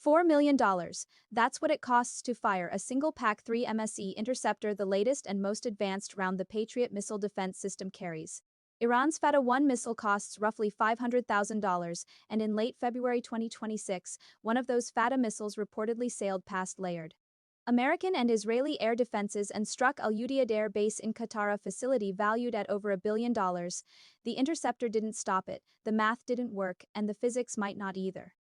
$4 million. That's what it costs to fire a single PAC-3 MSE interceptor, the latest and most advanced round the Patriot missile defense system carries. Iran's Fattah-1 missile costs roughly $500,000, and in late February 2026, one of those Fattah missiles reportedly sailed past Layered American and Israeli air defenses and struck Al Udeid Air Base in Qatar, a facility valued at over $1 billion. The interceptor didn't stop it, the math didn't work, and the physics might not either.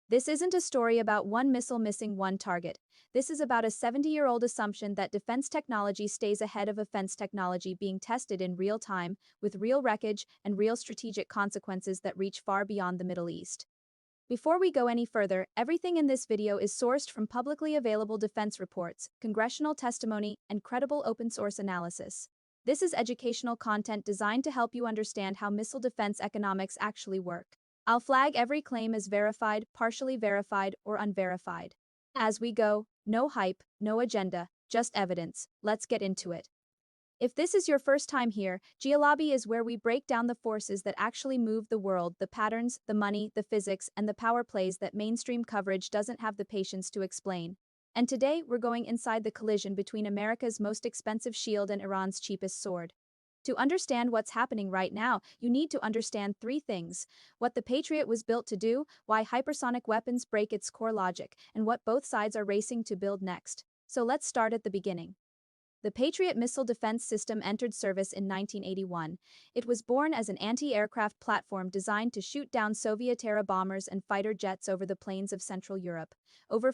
This isn't a story about one missile missing one target. This is about a 70-year-old assumption that defense technology stays ahead of offense technology being tested in real time, with real wreckage and real strategic consequences that reach far beyond the Middle East. Before we go any further, everything in this video is sourced from publicly available defense reports, congressional testimony, and credible open-source analysis. This is educational content designed to help you understand how missile defense economics actually work. I'll flag every claim as verified, partially verified, or unverified. As we go, no hype, no agenda, just evidence. Let's get into it. If this is your first time here, GEOLOBBY is where we break down the forces that actually move the world, the patterns, the money, the physics, and the power plays that mainstream coverage doesn't have the patience to explain. And today, we're going inside the collision between America's most expensive shield and Iran's cheapest sword. To understand what's happening right now, you need to understand three things: what the Patriot was built to do, why hypersonic weapons break its core logic, and what both sides are racing to build next. So let's start at the beginning. The Patriot missile defense system entered service in 1981. It was born as an anti-aircraft platform designed to shoot down Soviet-era bombers and fighter jets over the plains of Central Europe.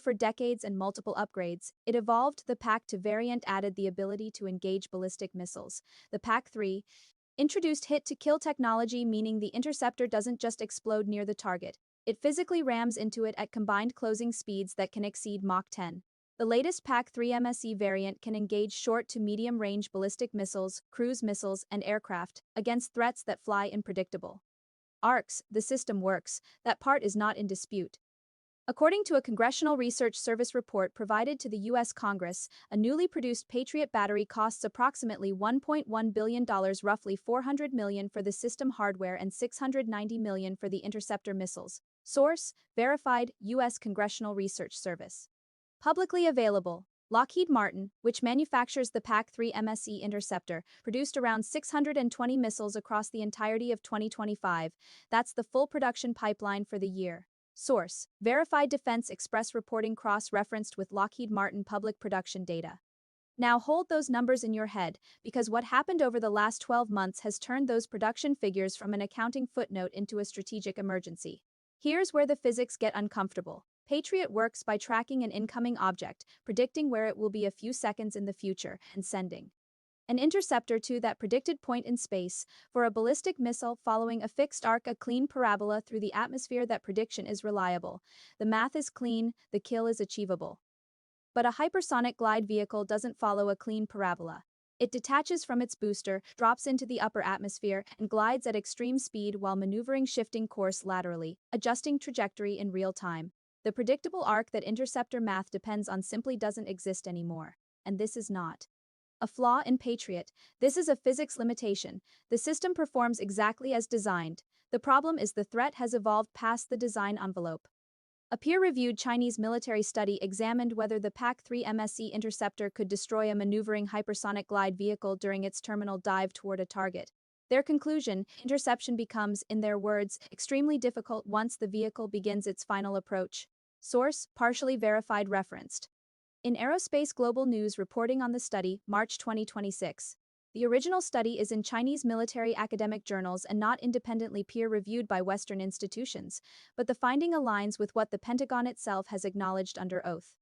For decades and multiple upgrades, it evolved. The PAC-2 variant added the ability to engage ballistic missiles. The PAC-3 introduced hit-to-kill technology, meaning the interceptor doesn't just explode near the target. It physically rams into it at combined closing speeds that can exceed Mach 10. The latest PAC-3 MSE variant can engage short to medium-range ballistic missiles, cruise missiles, and aircraft against threats that fly in predictable arcs. The system works. That part is not in dispute. According to a Congressional Research Service report provided to the U.S. Congress, a newly produced Patriot battery costs approximately $1.1 billion, roughly $400 million for the system hardware and $690 million for the interceptor missiles. Source: verified, U.S. Congressional Research Service. Publicly available. Lockheed Martin, which manufactures the PAC-3 MSE interceptor, produced around 620 missiles across the entirety of 2025. That's the full production pipeline for the year. Source: verified Defense Express reporting cross-referenced with Lockheed Martin public production data. Now hold those numbers in your head, because what happened over the last 12 months has turned those production figures from an accounting footnote into a strategic emergency. Here's where the physics get uncomfortable. Patriot works by tracking an incoming object, predicting where it will be a few seconds in the future, and sending an interceptor to that predicted point in space. For a ballistic missile following a fixed arc, a clean parabola through the atmosphere, that prediction is reliable. The math is clean, the kill is achievable. But a hypersonic glide vehicle doesn't follow a clean parabola. It detaches from its booster, drops into the upper atmosphere, and glides at extreme speed while maneuvering, shifting course laterally, adjusting trajectory in real time. The predictable arc that interceptor math depends on simply doesn't exist anymore. And this is not a flaw in Patriot. This is a physics limitation. The system performs exactly as designed. The problem is the threat has evolved past the design envelope. A peer-reviewed Chinese military study examined whether the PAC-3 MSE interceptor could destroy a maneuvering hypersonic glide vehicle during its terminal dive toward a target. Their conclusion: interception becomes, in their words, extremely difficult once the vehicle begins its final approach. Source: partially verified referenced. In Aerospace Global News reporting on the study, March 2026. The original study is in Chinese military academic journals and not independently peer-reviewed by Western institutions, but the finding aligns with what the Pentagon itself has acknowledged under oath.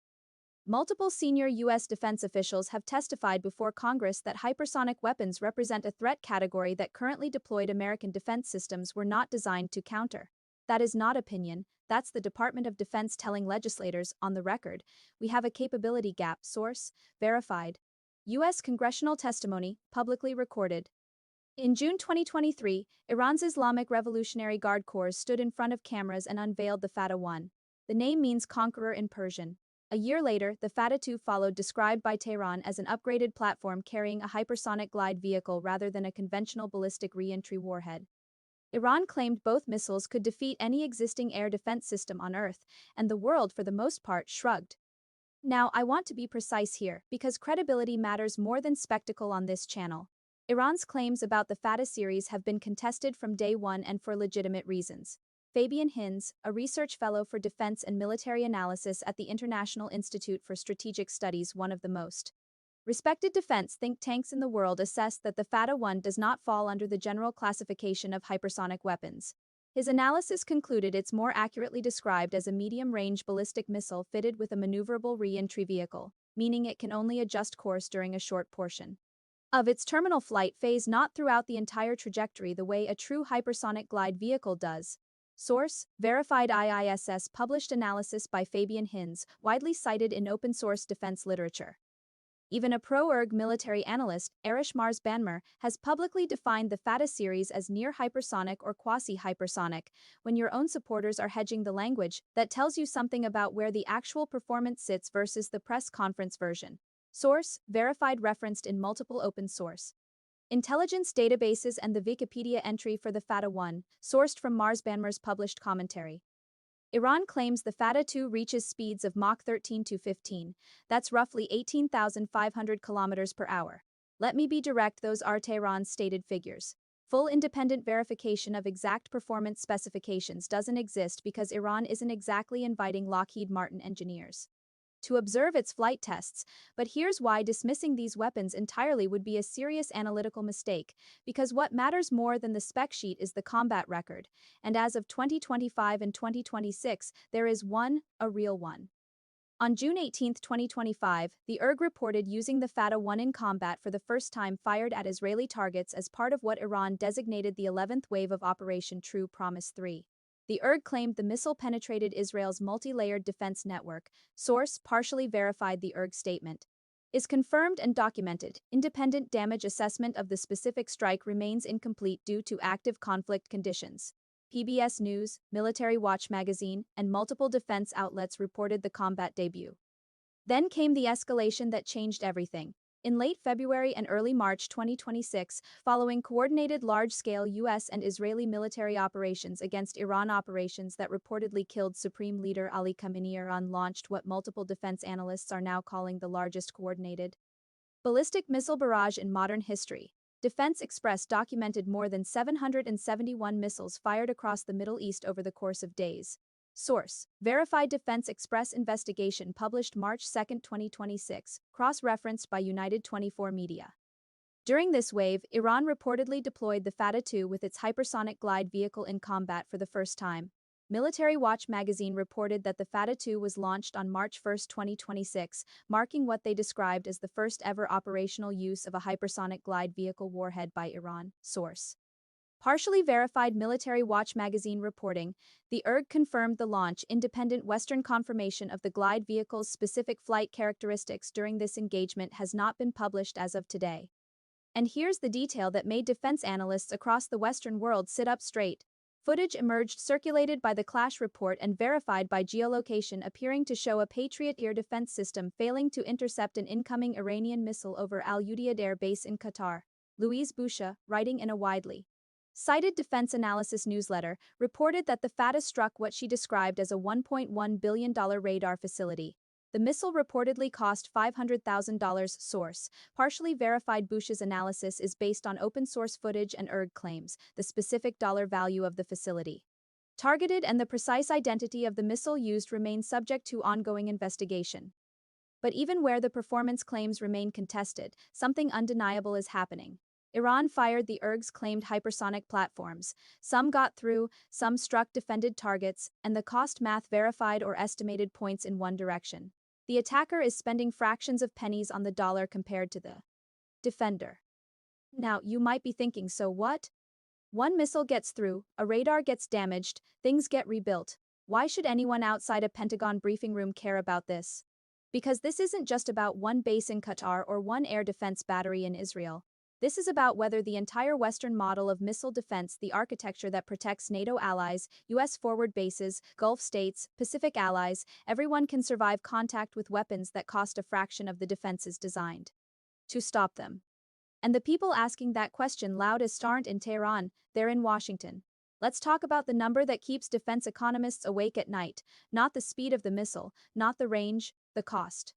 Multiple senior U.S. defense officials have testified before Congress that hypersonic weapons represent a threat category that currently deployed American defense systems were not designed to counter. That is not opinion, that's the Department of Defense telling legislators, on the record, we have a capability gap. Source: verified. U.S. congressional testimony, publicly recorded. In June 2023, Iran's Islamic Revolutionary Guard Corps stood in front of cameras and unveiled the Fattah-1. The name means conqueror in Persian. A year later, the Fattah-2 followed, described by Tehran as an upgraded platform carrying a hypersonic glide vehicle rather than a conventional ballistic re-entry warhead. Iran claimed both missiles could defeat any existing air defense system on Earth, and the world for the most part shrugged. Now, I want to be precise here, because credibility matters more than spectacle on this channel. Iran's claims about the Fattah series have been contested from day one and for legitimate reasons. Fabian Hinz, a research fellow for defense and military analysis at the International Institute for Strategic Studies, one of the most respected defense think tanks in the world, assessed that the Fattah-1 does not fall under the general classification of hypersonic weapons. His analysis concluded it's more accurately described as a medium-range ballistic missile fitted with a maneuverable re-entry vehicle, meaning it can only adjust course during a short portion of its terminal flight phase, not throughout the entire trajectory the way a true hypersonic glide vehicle does. Source: verified IISS published analysis by Fabian Hinz, widely cited in open-source defense literature. Even a pro-erg military analyst, Erich Mars-Banmer, has publicly defined the Fattah series as near-hypersonic or quasi-hypersonic, when your own supporters are hedging the language. That tells you something about where the actual performance sits versus the press conference version. Source: verified, referenced in multiple open-source intelligence databases and the Wikipedia entry for the Fattah-1, sourced from Mars-Banmer's published commentary. Iran claims the Fattah-2 reaches speeds of Mach 13 to 15, that's roughly 18,500 kilometers per hour. Let me be direct, those are Tehran's stated figures. Full independent verification of exact performance specifications doesn't exist because Iran isn't exactly inviting Lockheed Martin engineers to observe its flight tests, but here's why dismissing these weapons entirely would be a serious analytical mistake, because what matters more than the spec sheet is the combat record, and as of 2025 and 2026, there is one, a real one. On June 18, 2025, the IRG reported using the Fattah-1 in combat for the first time, fired at Israeli targets as part of what Iran designated the 11th wave of Operation True Promise 3. The IRG claimed the missile penetrated Israel's multi-layered defense network. Source: partially verified. The IRG statement is confirmed and documented. Independent damage assessment of the specific strike remains incomplete due to active conflict conditions. PBS News, Military Watch magazine, and multiple defense outlets reported the combat debut. Then came the escalation that changed everything. In late February and early March 2026, following coordinated large-scale U.S. and Israeli military operations against Iran, operations that reportedly killed Supreme Leader Ali Khamenei, Iran launched what multiple defense analysts are now calling the largest coordinated ballistic missile barrage in modern history. Defense Express documented more than 771 missiles fired across the Middle East over the course of days. Source: verified Defense Express investigation published March 2, 2026, cross-referenced by United 24 Media. During this wave, Iran reportedly deployed the Fattah-2 with its hypersonic glide vehicle in combat for the first time. Military Watch magazine reported that the Fattah-2 was launched on March 1, 2026, marking what they described as the first ever operational use of a hypersonic glide vehicle warhead by Iran. Source: partially verified Military Watch magazine reporting, the IRG confirmed the launch. Independent Western confirmation of the glide vehicle's specific flight characteristics during this engagement has not been published as of today. And here's the detail that made defense analysts across the Western world sit up straight. Footage emerged circulated by the Clash report and verified by geolocation, appearing to show a Patriot air defense system failing to intercept an incoming Iranian missile over Al Udeid Air Base in Qatar. Louise Boucher, writing in a widely cited defense analysis newsletter, reported that the Fattah struck what she described as a $1.1 billion radar facility. The missile reportedly cost $500,000. Source: partially verified. Boucher's analysis is based on open-source footage and IRG claims. The specific dollar value of the facility targeted and the precise identity of the missile used remain subject to ongoing investigation. But even where the performance claims remain contested, something undeniable is happening. Iran fired the IRG's claimed hypersonic platforms. Some got through, some struck defended targets, and the cost math verified or estimated points in one direction. The attacker is spending fractions of pennies on the dollar compared to the defender. Now, you might be thinking, so what? One missile gets through, a radar gets damaged, things get rebuilt. Why should anyone outside a Pentagon briefing room care about this? Because this isn't just about one base in Qatar or one air defense battery in Israel. This is about whether the entire Western model of missile defense, the architecture that protects NATO allies, U.S. forward bases, Gulf states, Pacific allies, everyone can survive contact with weapons that cost a fraction of the defenses designed to stop them. And the people asking that question loudest aren't in Tehran, they're in Washington. Let's talk about the number that keeps defense economists awake at night, not the speed of the missile, not the range, the cost.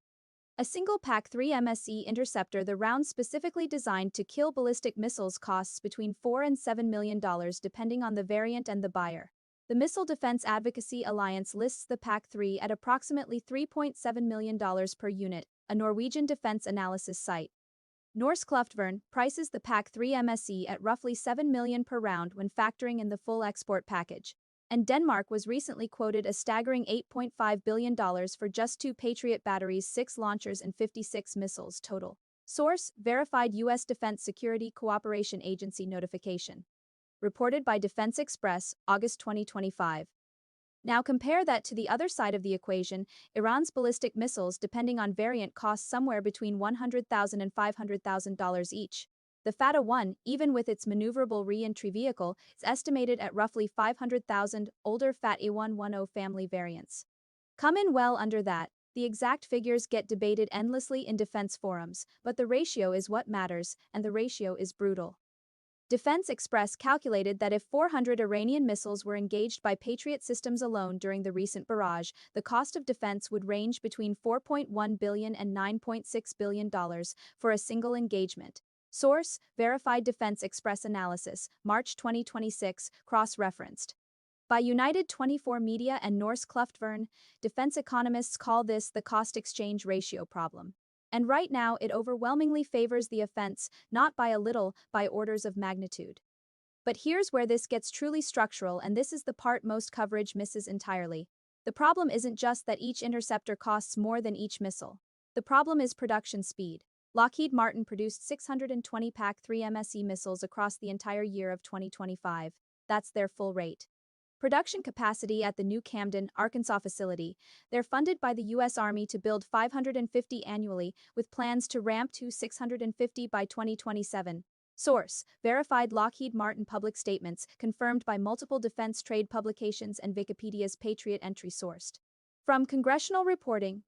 A single PAC-3 MSE interceptor, the round specifically designed to kill ballistic missiles, costs between $4 and $7 million depending on the variant and the buyer. The Missile Defense Advocacy Alliance lists the PAC-3 at approximately $3.7 million per unit, a Norwegian defense analysis site. Norsk Luftvern prices the PAC-3 MSE at roughly $7 million per round when factoring in the full export package. And Denmark was recently quoted a staggering $8.5 billion for just 2 Patriot batteries, 6 launchers and 56 missiles total. Source: verified U.S. Defense Security Cooperation Agency notification. Reported by Defense Express, August 2025. Now compare that to the other side of the equation. Iran's ballistic missiles, depending on variant, cost somewhere between $100,000 and $500,000 each. The Fattah-1, even with its maneuverable re-entry vehicle, is estimated at roughly $500,000. Older Fattah-1 family variants come in well under that. The exact figures get debated endlessly in defense forums, but the ratio is what matters, and the ratio is brutal. Defense Express calculated that if 400 Iranian missiles were engaged by Patriot systems alone during the recent barrage, the cost of defense would range between $4.1 billion and $9.6 billion for a single engagement. Source: verified Defense Express analysis, March 2026, cross-referenced by United 24 Media and Norsk Luftvern. Defense economists call this the cost-exchange ratio problem. And right now it overwhelmingly favors the offense, not by a little, by orders of magnitude. But here's where this gets truly structural, and this is the part most coverage misses entirely. The problem isn't just that each interceptor costs more than each missile. The problem is production speed. Lockheed Martin produced 620 PAC-3 MSE missiles across the entire year of 2025. That's their full rate. Production capacity at the new Camden, Arkansas facility. They're funded by the U.S. Army to build 550 annually, with plans to ramp to 650 by 2027. Source: verified Lockheed Martin public statements, confirmed by multiple defense trade publications and Wikipedia's Patriot entry sourced from congressional reporting.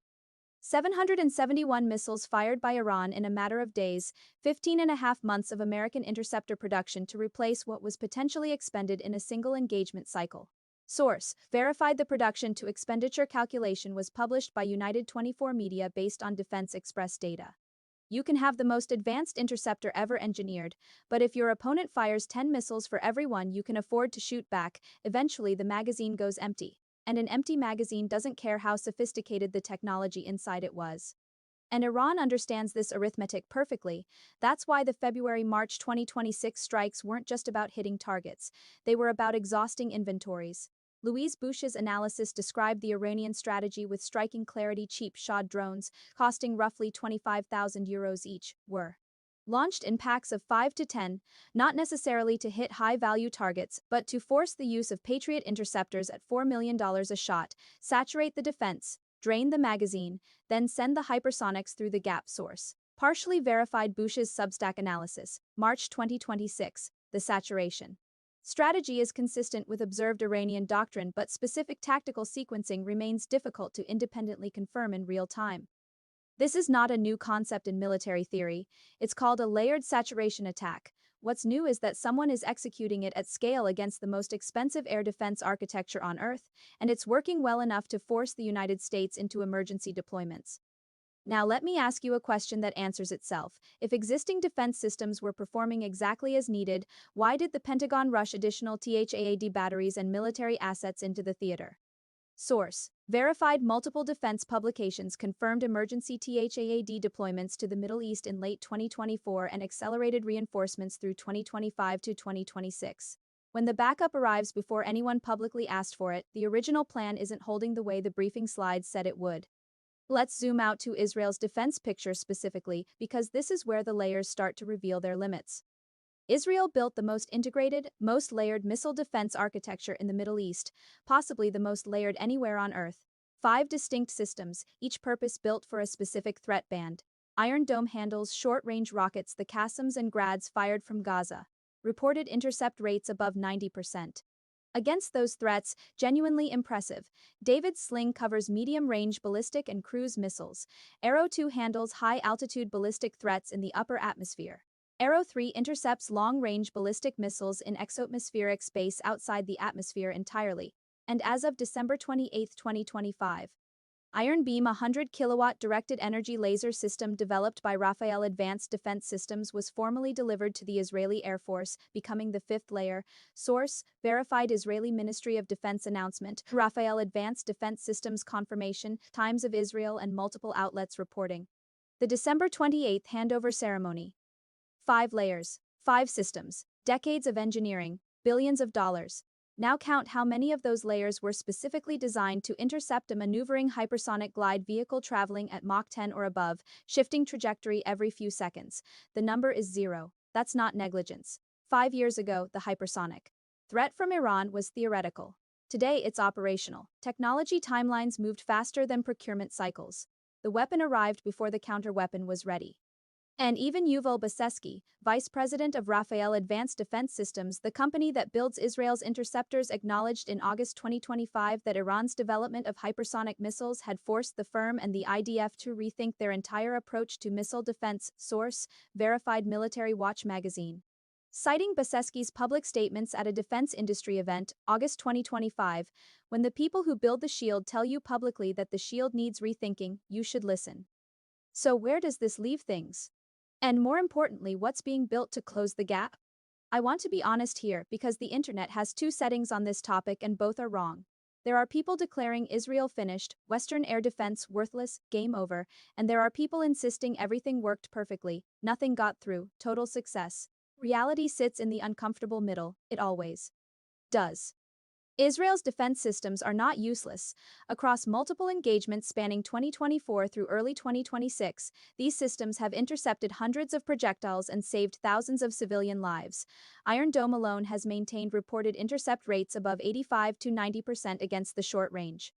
771 missiles fired by Iran in a matter of days, 15.5 months of American interceptor production to replace what was potentially expended in a single engagement cycle. Source: verified. The production to expenditure calculation was published by United 24 Media based on Defense Express data. You can have the most advanced interceptor ever engineered, but if your opponent fires 10 missiles for every one you can afford to shoot back, eventually the magazine goes empty. And an empty magazine doesn't care how sophisticated the technology inside it was. And Iran understands this arithmetic perfectly. That's why the February-March 2026 strikes weren't just about hitting targets. They were about exhausting inventories. Louise Boucher's analysis described the Iranian strategy with striking clarity. Cheap shod drones, costing roughly €25,000 each, were launched in packs of 5 to 10, not necessarily to hit high-value targets, but to force the use of Patriot interceptors at $4 million a shot, saturate the defense, drain the magazine, then send the hypersonics through the gap. Source: partially verified Boucher's Substack analysis, March 2026. The saturation strategy is consistent with observed Iranian doctrine, but specific tactical sequencing remains difficult to independently confirm in real time. This is not a new concept in military theory. It's called a layered saturation attack. What's new is that someone is executing it at scale against the most expensive air defense architecture on Earth, and it's working well enough to force the United States into emergency deployments. Now let me ask you a question that answers itself. If existing defense systems were performing exactly as needed, why did the Pentagon rush additional THAAD batteries and military assets into the theater? Source: verified. Multiple defense publications confirmed emergency THAAD deployments to the Middle East in late 2024 and accelerated reinforcements through 2025 to 2026. When the backup arrives before anyone publicly asked for it, the original plan isn't holding the way the briefing slides said it would. Let's zoom out to Israel's defense picture specifically, because this is where the layers start to reveal their limits. Israel built the most integrated, most layered missile defense architecture in the Middle East, possibly the most layered anywhere on Earth. 5 distinct systems, each purpose-built for a specific threat band. Iron Dome handles short-range rockets, the Qassams and Grads fired from Gaza. Reported intercept rates above 90%. Against those threats, genuinely impressive. David's Sling covers medium-range ballistic and cruise missiles. Arrow 2 handles high-altitude ballistic threats in the upper atmosphere. Arrow 3 intercepts long-range ballistic missiles in exoatmospheric space outside the atmosphere entirely, and as of December 28, 2025, Iron Beam, a 100-kilowatt directed energy laser system developed by Rafael Advanced Defense Systems, was formally delivered to the Israeli Air Force, becoming the fifth layer. Source: verified Israeli Ministry of Defense announcement. Rafael Advanced Defense Systems confirmation. Times of Israel and multiple outlets reporting. The December 28 handover ceremony. 5 layers, 5 systems, decades of engineering, billions of dollars. Now count how many of those layers were specifically designed to intercept a maneuvering hypersonic glide vehicle traveling at Mach 10 or above, shifting trajectory every few seconds. The number is 0. That's not negligence. 5 years ago, the hypersonic threat from Iran was theoretical. Today, it's operational. Technology timelines moved faster than procurement cycles. The weapon arrived before the counter-weapon was ready. And even Yuval Baseski, vice president of Rafael Advanced Defense Systems, the company that builds Israel's interceptors, acknowledged in August 2025 that Iran's development of hypersonic missiles had forced the firm and the IDF to rethink their entire approach to missile defense. Source: Verified Military Watch magazine. Citing Baseski's public statements at a defense industry event, August 2025, when the people who build the shield tell you publicly that the shield needs rethinking, you should listen. So where does this leave things? And more importantly, what's being built to close the gap? I want to be honest here because the internet has 2 settings on this topic and both are wrong. There are people declaring Israel finished, Western air defense worthless, game over, and there are people insisting everything worked perfectly, nothing got through, total success. Reality sits in the uncomfortable middle, it always does. Israel's defense systems are not useless. Across multiple engagements spanning 2024 through early 2026, these systems have intercepted hundreds of projectiles and saved thousands of civilian lives. Iron Dome alone has maintained reported intercept rates above 85 to 90% against the short range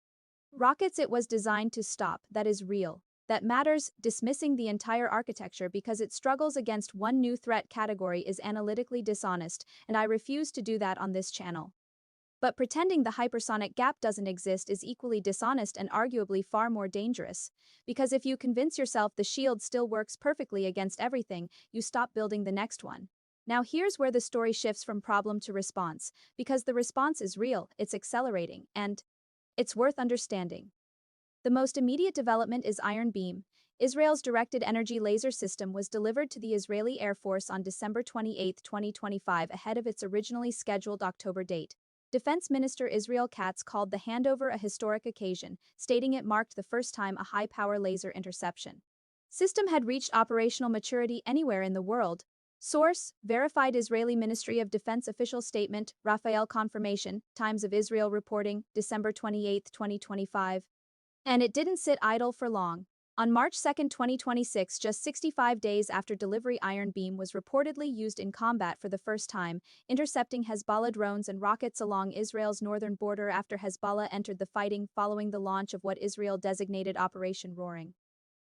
rockets it was designed to stop. That is real. That matters. Dismissing the entire architecture because it struggles against one new threat category is analytically dishonest, and I refuse to do that on this channel. But pretending the hypersonic gap doesn't exist is equally dishonest and arguably far more dangerous. Because if you convince yourself the shield still works perfectly against everything, you stop building the next one. Now here's where the story shifts from problem to response, because the response is real, it's accelerating, and it's worth understanding. The most immediate development is Iron Beam. Israel's directed energy laser system was delivered to the Israeli Air Force on December 28, 2025, ahead of its originally scheduled October date. Defense Minister Israel Katz called the handover a historic occasion, stating it marked the first time a high-power laser interception system had reached operational maturity anywhere in the world. Source: verified Israeli Ministry of Defense official statement, Rafael confirmation, Times of Israel reporting, December 28, 2025. And it didn't sit idle for long. On March 2, 2026, just 65 days after delivery, Iron Beam was reportedly used in combat for the first time, intercepting Hezbollah drones and rockets along Israel's northern border after Hezbollah entered the fighting following the launch of what Israel designated Operation Roaring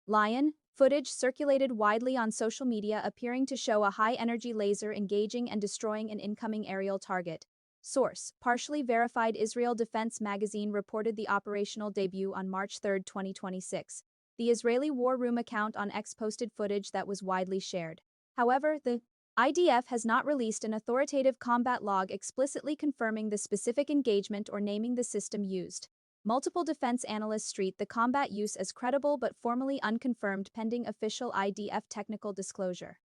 Lion. Footage circulated widely on social media appearing to show a high-energy laser engaging and destroying an incoming aerial target. Source: partially verified Israel Defense magazine reported the operational debut on March 3, 2026. The Israeli War Room account on X posted footage that was widely shared. However, the IDF has not released an authoritative combat log explicitly confirming the specific engagement or naming the system used. Multiple defense analysts treat the combat use as credible but formally unconfirmed pending official IDF technical disclosure.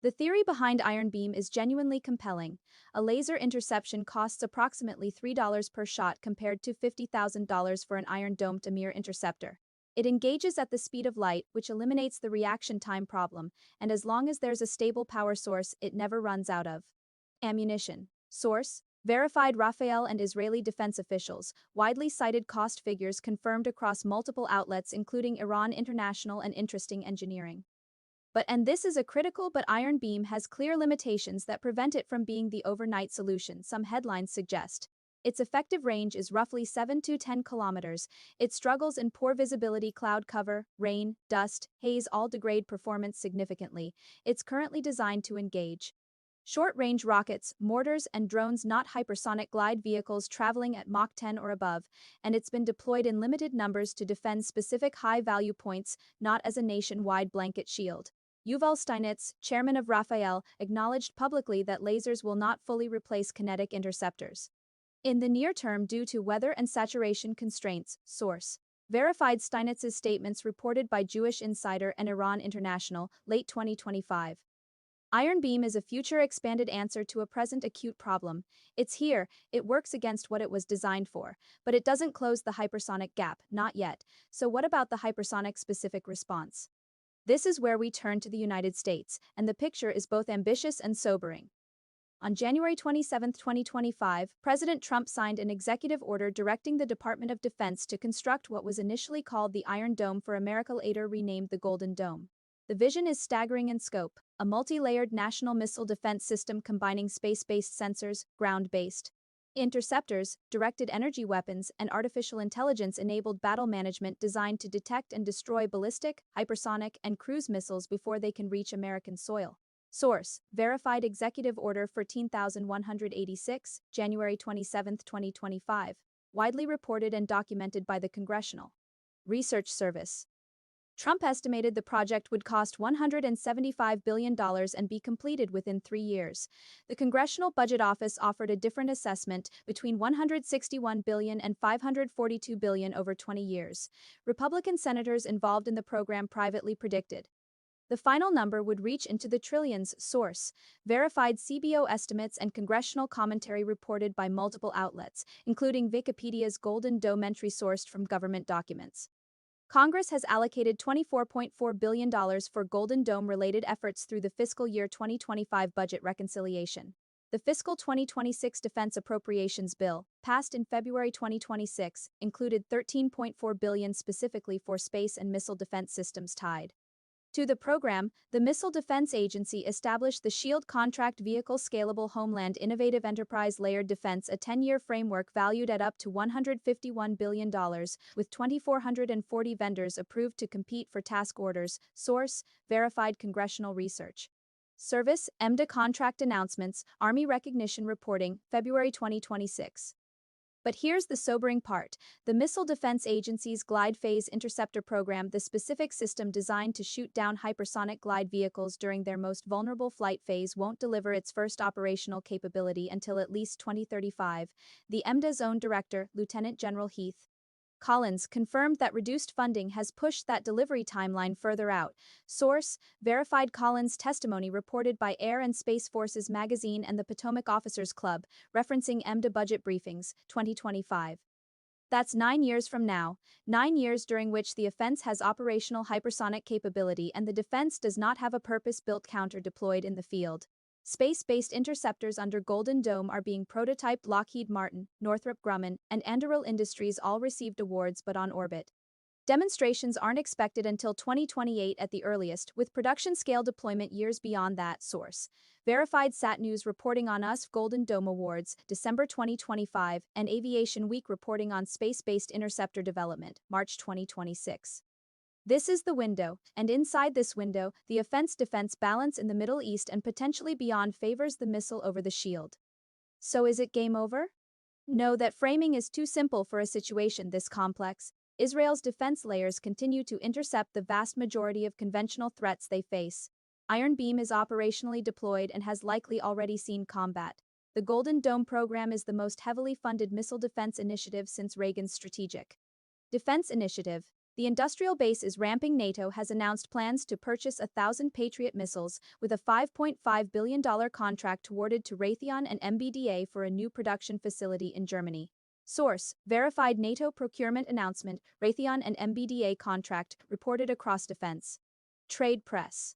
The theory behind Iron Beam is genuinely compelling. A laser interception costs approximately $3 per shot compared to $50,000 for an Iron Dome Amir interceptor. It engages at the speed of light, which eliminates the reaction time problem, and as long as there's a stable power source, it never runs out of ammunition. Source: verified Rafael and Israeli defense officials, widely cited cost figures confirmed across multiple outlets including Iran International and Interesting Engineering. And this is a critical, but Iron Beam has clear limitations that prevent it from being the overnight solution some headlines suggest. Its effective range is roughly 7 to 10 kilometers. It struggles in poor visibility, cloud cover, rain, dust, haze all degrade performance significantly. It's currently designed to engage short-range rockets, mortars, and drones, not hypersonic glide vehicles traveling at Mach 10 or above, and it's been deployed in limited numbers to defend specific high-value points, not as a nationwide blanket shield. Yuval Steinitz, chairman of Rafael, acknowledged publicly that lasers will not fully replace kinetic interceptors in the near term due to weather and saturation constraints. Source: verified. Steinitz's statements reported by Jewish Insider and Iran International, late 2025. Iron Beam is a future expanded answer to a present acute problem. It's here, it works against what it was designed for, but it doesn't close the hypersonic gap, not yet. So what about the hypersonic specific response? This is where we turn to the United States, and the picture is both ambitious and sobering. On January 27, 2025, President Trump signed an executive order directing the Department of Defense to construct what was initially called the Iron Dome for America, later renamed the Golden Dome. The vision is staggering in scope, a multi-layered national missile defense system combining space-based sensors, ground-based interceptors, directed energy weapons, and artificial intelligence-enabled battle management designed to detect and destroy ballistic, hypersonic, and cruise missiles before they can reach American soil. Source: verified executive order 14186, January 27, 2025. Widely reported and documented by the Congressional Research Service. Trump estimated the project would cost $175 billion and be completed within 3 years. The Congressional Budget Office offered a different assessment, between $161 billion and $542 billion over 20 years. Republican senators involved in the program privately predicted the final number would reach into the trillions. Source: verified CBO estimates and congressional commentary reported by multiple outlets, including Wikipedia's Golden Dome entry sourced from government documents. Congress has allocated $24.4 billion for Golden Dome-related efforts through the fiscal year 2025 budget reconciliation. The fiscal 2026 Defense Appropriations Bill, passed in February 2026, included $13.4 billion specifically for space and missile defense systems tied to the program. The Missile Defense Agency established the SHIELD contract vehicle Scalable Homeland Innovative Enterprise Layered Defense, a 10-year framework valued at up to $151 billion, with 2,440 vendors approved to compete for task orders. Source: verified Congressional Research Service. EMDA contract announcements, Army recognition reporting, February 2026. But here's the sobering part: the Missile Defense Agency's Glide Phase Interceptor program, the specific system designed to shoot down hypersonic glide vehicles during their most vulnerable flight phase, won't deliver its first operational capability until at least 2035. The EMDA's own director, Lieutenant General Heath Collins, confirmed that reduced funding has pushed that delivery timeline further out. Source: verified Collins' testimony reported by Air and Space Forces magazine and the Potomac Officers Club, referencing EMDA budget briefings, 2025. That's 9 years from now, 9 years during which the offense has operational hypersonic capability and the defense does not have a purpose-built counter deployed in the field. Space-based interceptors under Golden Dome are being prototyped. Lockheed Martin, Northrop Grumman, and Anduril Industries all received awards but on orbit. Demonstrations aren't expected until 2028 at the earliest, with production-scale deployment years beyond that. Source: verified Sat News reporting on IISS Golden Dome Awards, December 2025, and Aviation Week reporting on space-based interceptor development, March 2026. This is the window, and inside this window, the offense-defense balance in the Middle East and potentially beyond favors the missile over the shield. So is it game over? No, that framing is too simple for a situation this complex. Israel's defense layers continue to intercept the vast majority of conventional threats they face. Iron Beam is operationally deployed and has likely already seen combat. The Golden Dome program is the most heavily funded missile defense initiative since Reagan's Strategic Defense Initiative. The industrial base is ramping. NATO has announced plans to purchase 1,000 Patriot missiles, with a $5.5 billion contract awarded to Raytheon and MBDA for a new production facility in Germany. Source: verified NATO procurement announcement, Raytheon and MBDA contract, reported across defense trade press.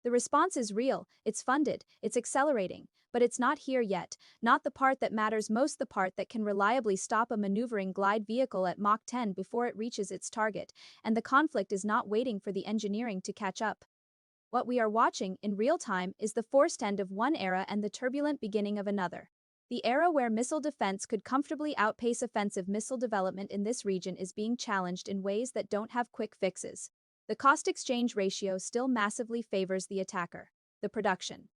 The response is real, it's funded, it's accelerating, but it's not here yet, not the part that matters most, the part that can reliably stop a maneuvering glide vehicle at Mach 10 before it reaches its target, and the conflict is not waiting for the engineering to catch up. What we are watching, in real time, is the forced end of one era and the turbulent beginning of another. The era where missile defense could comfortably outpace offensive missile development in this region is being challenged in ways that don't have quick fixes. The cost-exchange ratio still massively favors the attacker. The production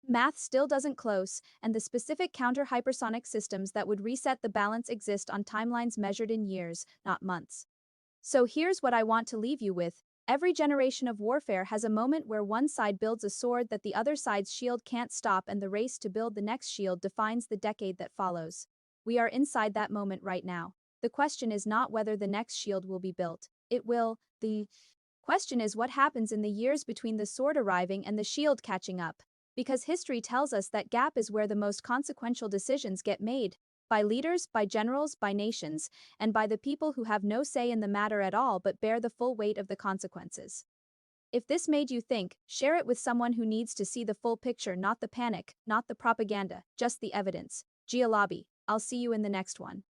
math still doesn't close, and the specific counter-hypersonic systems that would reset the balance exist on timelines measured in years, not months. So here's what I want to leave you with. Every generation of warfare has a moment where one side builds a sword that the other side's shield can't stop, and the race to build the next shield defines the decade that follows. We are inside that moment right now. The question is not whether the next shield will be built. It will. The question is what happens in the years between the sword arriving and the shield catching up. Because history tells us that gap is where the most consequential decisions get made. By leaders, by generals, by nations, and by the people who have no say in the matter at all but bear the full weight of the consequences. If this made you think, share it with someone who needs to see the full picture, not the panic, not the propaganda, just the evidence. GEOLOBBY. I'll see you in the next one.